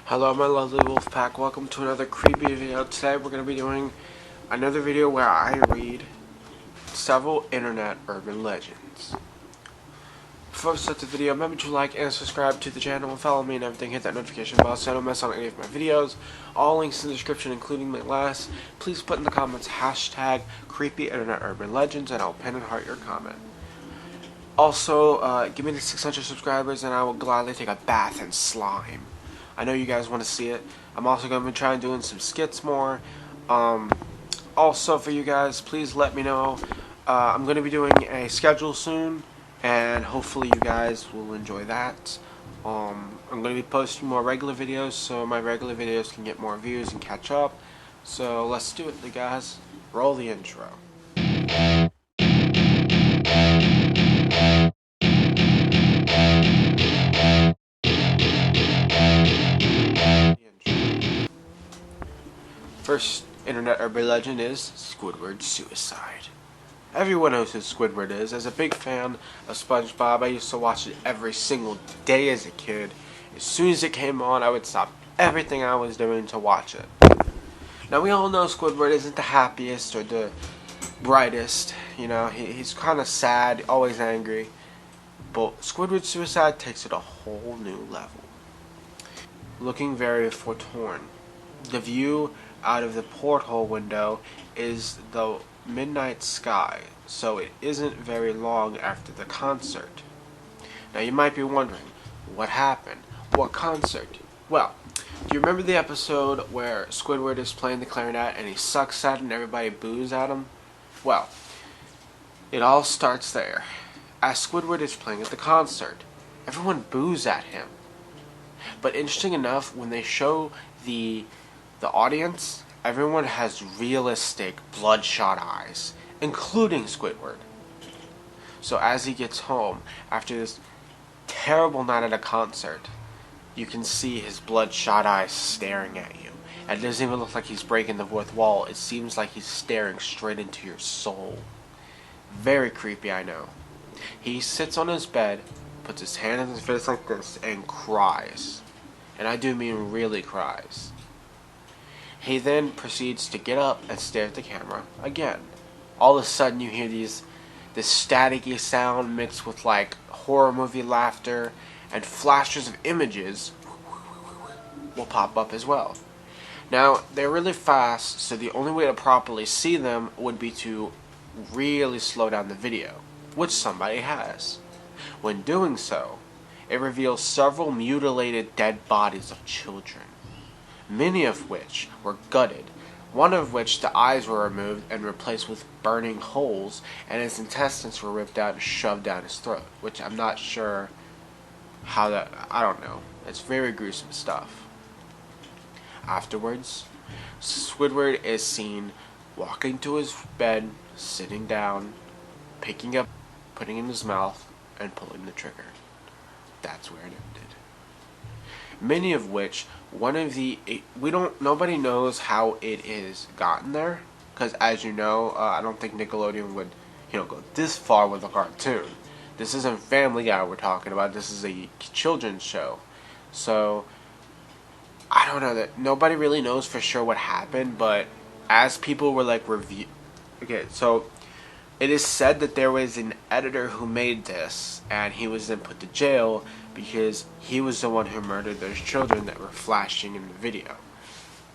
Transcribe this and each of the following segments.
Hello my lovely wolf pack, welcome to another creepy video. Today we're going to be doing another video where I read several internet urban legends. Before we start the video, remember to like and subscribe to the channel and follow me and everything. Hit that notification bell so you don't miss on any of my videos. All links in the description including my last. Please put in the comments hashtag creepy internet urban legends and I'll pin and heart your comment. Also, give me the 600 subscribers and I will gladly take a bath in slime. I know you guys want to see it. I'm also going to be trying doing some skits more. Also for you guys, please let me know. I'm going to be doing a schedule soon, and hopefully you guys will enjoy that. I'm going to be posting more regular videos, so my regular videos can get more views and catch up. So let's do it, guys. Roll the intro. First internet urban legend is Squidward's suicide. Everyone knows who Squidward is. As a big fan of SpongeBob, I used to watch it every single day as a kid. As soon as it came on, I would stop everything I was doing to watch it. Now we all know Squidward isn't the happiest or the brightest. You know, he's kind of sad, always angry. But Squidward's suicide takes it a whole new level. Looking very forlorn. The view out of the porthole window is the midnight sky, so it isn't very long after the concert. Now you might be wondering, what happened? What concert? Well, do you remember the episode where Squidward is playing the clarinet and he sucks at it and everybody boos at him? Well, it all starts there. As Squidward is playing at the concert, everyone boos at him. But interesting enough, when they show the audience, everyone has realistic bloodshot eyes, including Squidward. So as he gets home after this terrible night at a concert, you can see his bloodshot eyes staring at you. And it doesn't even look like he's breaking the fourth wall. It seems like he's staring straight into your soul. Very creepy, I know. He sits on his bed, puts his hand in his face like this, and cries. And I do mean really cries. He then proceeds to get up and stare at the camera again. All of a sudden you hear this staticky sound mixed with like horror movie laughter, and flashes of images will pop up as well. Now, they're really fast, so the only way to properly see them would be to really slow down the video, which somebody has. When doing so, it reveals several mutilated dead bodies of children, many of which were gutted, one of which the eyes were removed and replaced with burning holes, and his intestines were ripped out and shoved down his throat, which I'm not sure how that, I don't know. It's very gruesome stuff. Afterwards, Squidward is seen walking to his bed, sitting down, picking up, putting in his mouth, and pulling the trigger. That's where it ended. Many of which, nobody knows how it is gotten there, because as you know, I don't think Nickelodeon would, go this far with a cartoon. This isn't Family Guy we're talking about. This is a children's show, so I don't know, that nobody really knows for sure what happened. But as people were like so it is said that there was an editor who made this, and he was then put to jail because he was the one who murdered those children that were flashing in the video.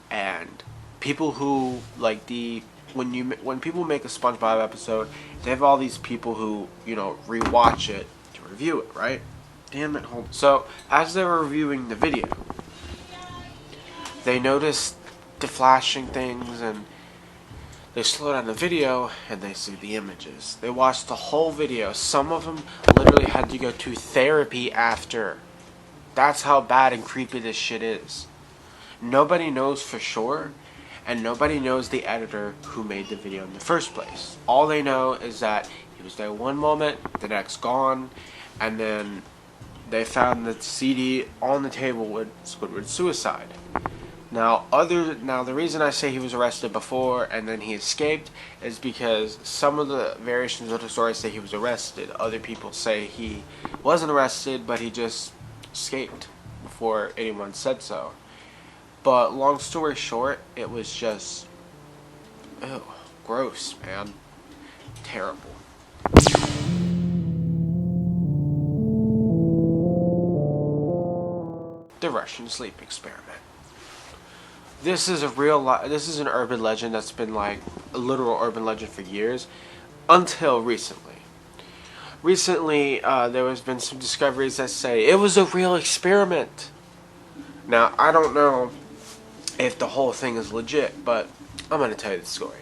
And people who when people make a SpongeBob episode, they have all these people who rewatch it to review it, right? Damn it, hold. So as they were reviewing the video, they noticed the flashing things, and they slow down the video and they see the images. They watched the whole video. Some of them literally had to go to therapy after. That's how bad and creepy this shit is. Nobody knows for sure, and nobody knows the editor who made the video in the first place. All they know is that he was there one moment, the next gone, and then they found the CD on the table with Squidward's suicide. Now, the reason I say he was arrested before and then he escaped is because some of the variations of the story say he was arrested. Other people say he wasn't arrested, but he just escaped before anyone said so. But long story short, it was just, ew, gross, man. Terrible. The Russian sleep experiment. This is this is an urban legend that's been like a literal urban legend for years, until recently. Recently, there has been some discoveries that say it was a real experiment. Now, I don't know if the whole thing is legit, but I'm going to tell you the story.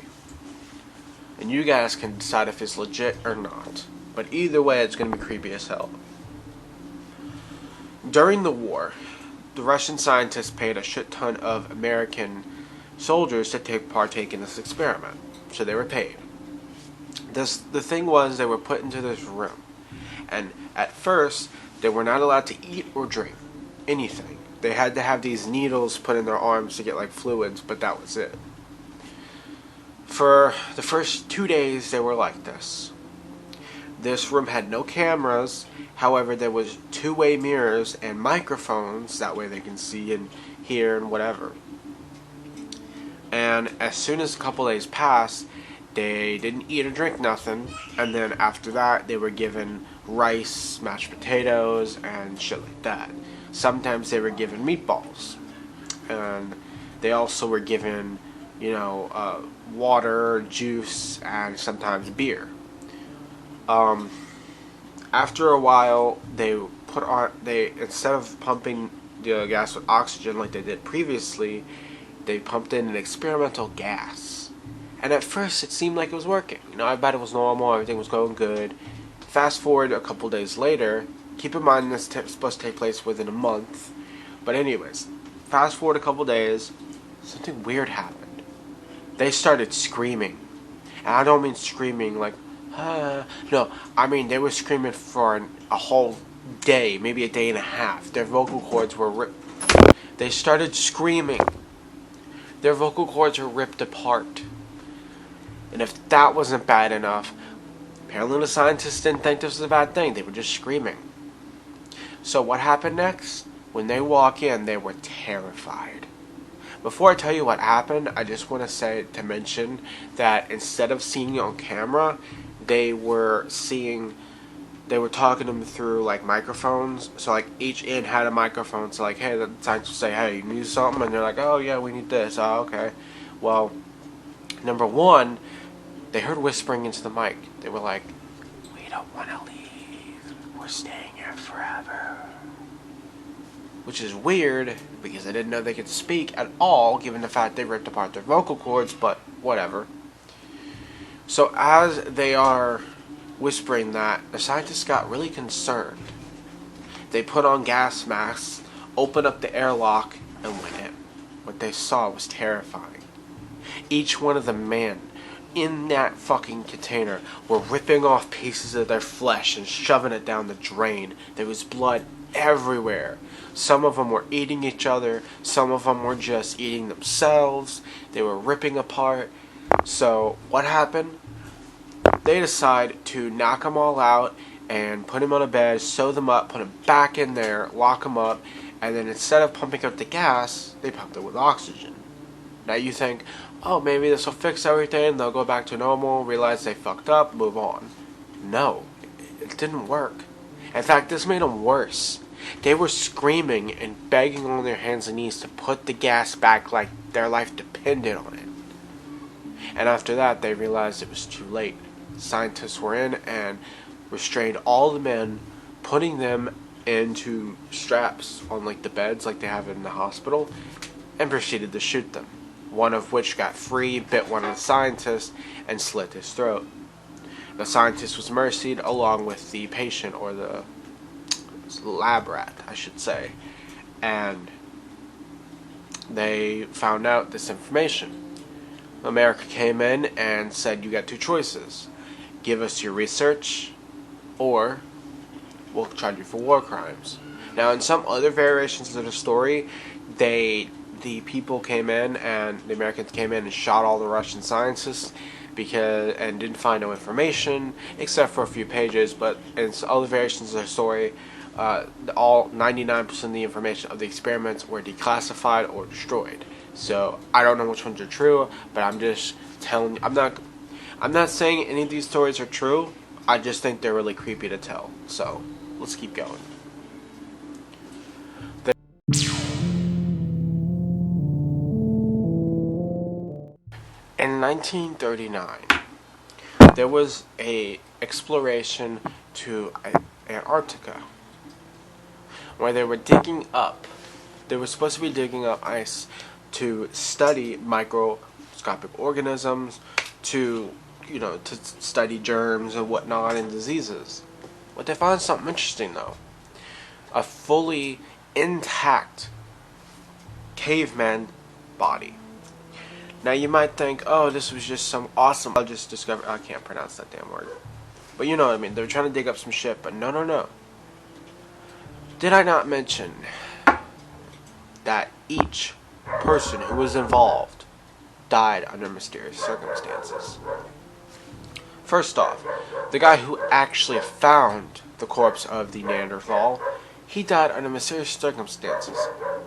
And you guys can decide if it's legit or not. But either way, it's going to be creepy as hell. During the war, the Russian scientists paid a shit ton of American soldiers to partake in this experiment. So they were paid. The thing was, they were put into this room. And at first, they were not allowed to eat or drink anything. They had to have these needles put in their arms to get like fluids, but that was it. For the first 2 days, they were like this. This room had no cameras. However, there was two-way mirrors and microphones. That way they can see and hear and whatever. And as soon as a couple days passed, they didn't eat or drink nothing. And then after that, they were given rice, mashed potatoes, and shit like that. Sometimes they were given meatballs. And they also were given, water, juice, and sometimes beer. After a while, they instead of pumping the gas with oxygen like they did previously, they pumped in an experimental gas. And at first, it seemed like it was working. I bet it was normal, everything was going good. Fast forward a couple days later, keep in mind this is supposed to take place within a month. But anyways, fast forward a couple days, something weird happened. They started screaming. And I don't mean screaming like, no, I mean they were screaming for a whole day, maybe a day and a half. Their vocal cords were ripped. They started screaming. Their vocal cords were ripped apart. And if that wasn't bad enough, apparently the scientists didn't think this was a bad thing. They were just screaming. So what happened next? When they walk in, they were terrified. Before I tell you what happened, I just want to mention that instead of seeing it on camera, they were talking them through like microphones. So like each end had a microphone. So like, hey, the scientists would say, hey, you need something? And they're like, oh yeah, we need this. Oh, okay. Well, number one, they heard whispering into the mic. They were like, we don't want to leave. We're staying here forever. Which is weird, because I didn't know they could speak at all, given the fact they ripped apart their vocal cords, but whatever. So as they are whispering that, the scientists got really concerned. They put on gas masks, opened up the airlock, and went in. What they saw was terrifying. Each one of the men in that fucking container were ripping off pieces of their flesh and shoving it down the drain. There was blood everywhere. Some of them were eating each other. Some of them were just eating themselves. They were ripping apart. So what happened? They decide to knock them all out and put them on a bed, sew them up, put them back in there, lock them up, and then instead of pumping out the gas, they pumped it with oxygen. Now you think, oh, maybe this will fix everything, they'll go back to normal, realize they fucked up, move on. No, it didn't work. In fact, this made them worse. They were screaming and begging on their hands and knees to put the gas back like their life depended on it. And after that, they realized it was too late. Scientists were in and restrained all the men, putting them into straps on like the beds like they have in the hospital, and proceeded to shoot them. One of which got free, bit one of the scientists, and slit his throat. The scientist was mercied along with the patient, or the lab rat, I should say. And they found out this information. America came in and said, you got two choices. Give us your research, or we'll charge you for war crimes. Now, in some other variations of the story, the people came in, and the Americans came in and shot all the Russian scientists and didn't find no information except for a few pages. But in other variations of the story, all 99% of the information of the experiments were declassified or destroyed. So I don't know which ones are true, but I'm just telling. I'm not saying any of these stories are true. I just think they're really creepy to tell. So let's keep going. In 1939, there was a exploration to Antarctica where they were digging up. They were supposed to be digging up ice to study microscopic organisms, to to study germs and whatnot and diseases. But they found something interesting though: a fully intact caveman body. Now you might think, oh, this was just some awesome. I'll just discover. I can't pronounce that damn word. But you know what I mean. They were trying to dig up some shit, but no, no, no. Did I not mention that each person who was involved died under mysterious circumstances? First off, the guy who actually found the corpse of the Neanderthal, he died under mysterious circumstances.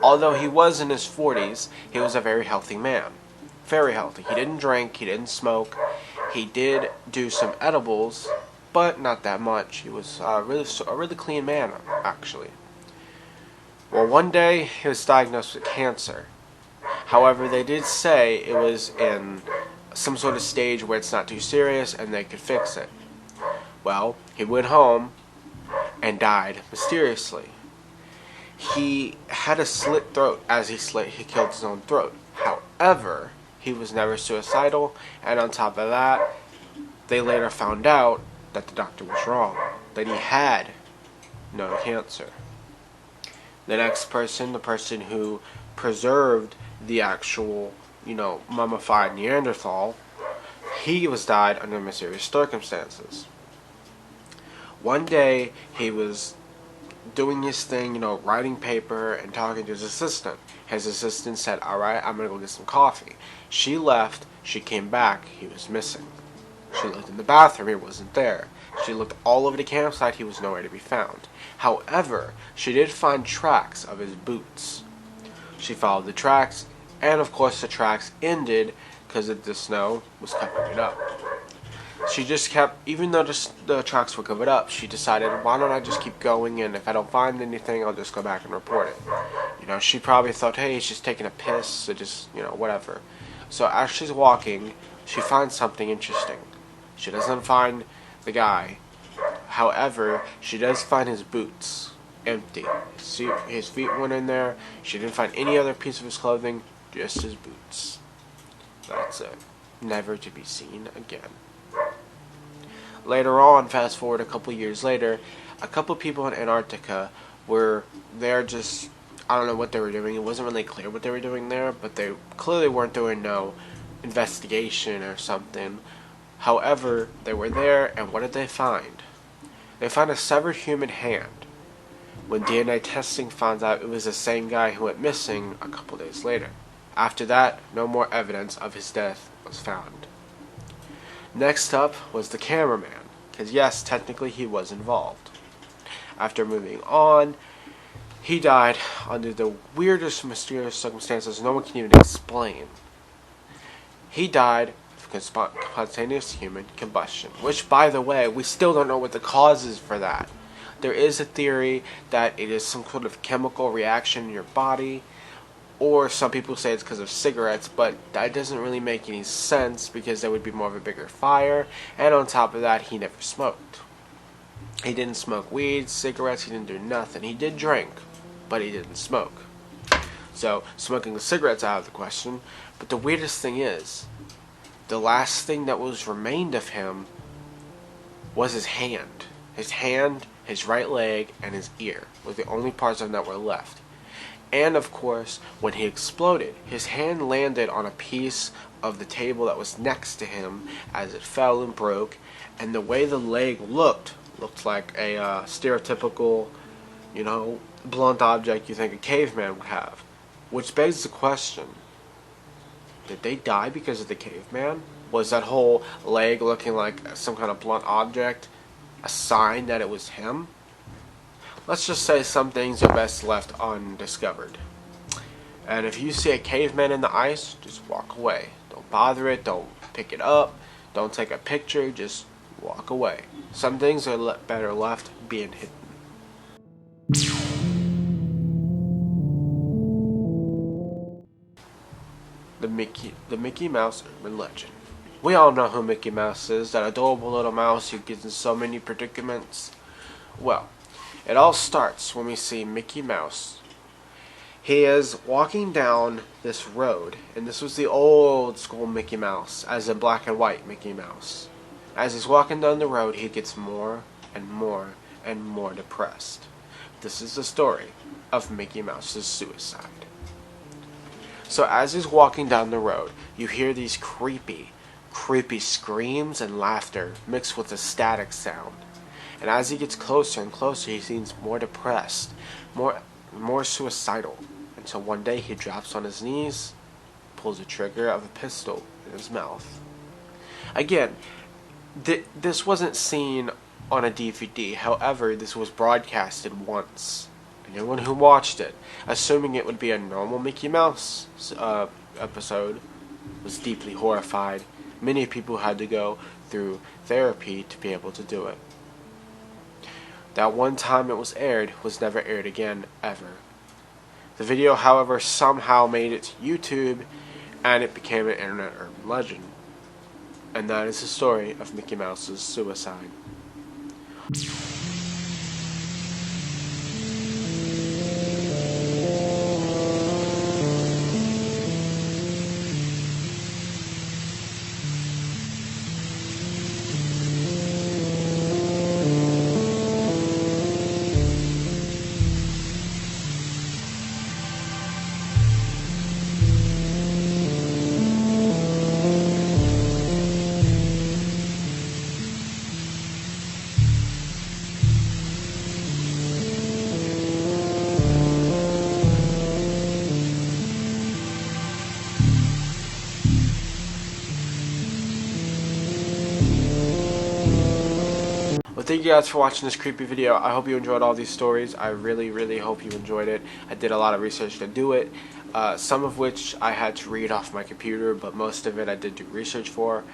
Although he was in his 40s, he was a very healthy man. Very healthy. He didn't drink, he didn't smoke, he did do some edibles, but not that much. He was a really clean man, actually. Well, one day he was diagnosed with cancer. However, they did say it was in some sort of stage where it's not too serious and they could fix it. Well, he went home and died mysteriously. He had a slit throat as he killed his own throat. However, he was never suicidal, and on top of that, they later found out that the doctor was wrong, that he had no cancer. The next person, the person who preserved the actual, mummified Neanderthal, he was died under mysterious circumstances. One day, he was doing his thing, writing paper and talking to his assistant. His assistant said, alright, I'm gonna go get some coffee. She left, she came back, he was missing. She looked in the bathroom, he wasn't there. She looked all over the campsite, he was nowhere to be found. However, she did find tracks of his boots. She followed the tracks, and of course the tracks ended because the snow was covering it up. She just kept, even though the tracks were covered up, she decided, why don't I just keep going, and if I don't find anything, I'll just go back and report it. She probably thought, hey, he's just taking a piss, so just, whatever. So as she's walking, she finds something interesting. She doesn't find the guy. However, she does find his boots empty. His feet weren't in there. She didn't find any other piece of his clothing, just his boots. That's it. Never to be seen again. Later on, fast forward a couple years later, a couple people in Antarctica were there just, I don't know what they were doing. It wasn't really clear what they were doing there, but they clearly weren't doing no investigation or something. However, they were there, and what did they find? They found a severed human hand. When DNA testing found out it was the same guy who went missing a couple days later. After that, no more evidence of his death was found. Next up was the cameraman, because yes, technically he was involved. After moving on, he died under the weirdest, mysterious circumstances no one can even explain. He died of spontaneous human combustion, which, by the way, we still don't know what the cause is for that. There is a theory that it is some sort of chemical reaction in your body, or some people say it's because of cigarettes, but that doesn't really make any sense because there would be more of a bigger fire, and on top of that, he never smoked. He didn't smoke weed, cigarettes, he didn't do nothing. He did drink, but he didn't smoke. So, smoking the cigarettes out of the question, but the weirdest thing is, the last thing that was remained of him was his hand. His hand, his right leg, and his ear were the only parts of him that were left. And of course, when he exploded, his hand landed on a piece of the table that was next to him as it fell and broke, and the way the leg looked like a stereotypical, blunt object you think a caveman would have. Which begs the question, did they die because of the caveman? Was that whole leg looking like some kind of blunt object a sign that it was him? Let's just say some things are best left undiscovered. And if you see a caveman in the ice, just walk away. Don't bother it, don't pick it up, don't take a picture, just walk away. Some things are better left being hidden. The Mickey Mouse urban legend. We all know who Mickey Mouse is, that adorable little mouse who gets in so many predicaments. Well, it all starts when we see Mickey Mouse. He is walking down this road, and this was the old school Mickey Mouse, as in black and white Mickey Mouse. As he's walking down the road, he gets more and more and more depressed. This is the story of Mickey Mouse's suicide. So as he's walking down the road, you hear these creepy screams and laughter mixed with a static sound. And as he gets closer and closer, he seems more depressed, more suicidal, until one day he drops on his knees, pulls the trigger of a pistol in his mouth. Again, this wasn't seen on a DVD. However, this was broadcasted once. And everyone who watched it, assuming it would be a normal Mickey Mouse episode, was deeply horrified. Many people had to go through therapy to be able to do it. That one time it was aired was never aired again, ever. The video, however, somehow made it to YouTube, and it became an internet urban legend. And that is the story of Mickey Mouse's suicide. Well, thank you guys for watching this creepy video. I hope you enjoyed all these stories. I really hope you enjoyed it. I did a lot of research to do it, some of which I had to read off my computer, but most of it I did do research for.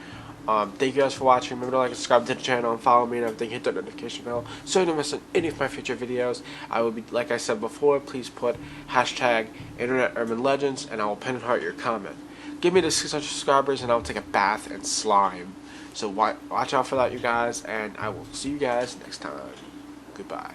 Thank you guys for watching. Remember to like and subscribe to the channel and follow me and everything. Hit the notification bell so you don't miss any of my future videos. I will be, like I said before, please put hashtag Internet Urban Legends and I will pin and heart your comment. Give me the 600 subscribers and I will take a bath in slime. So watch out for that, you guys, and I will see you guys next time. Goodbye.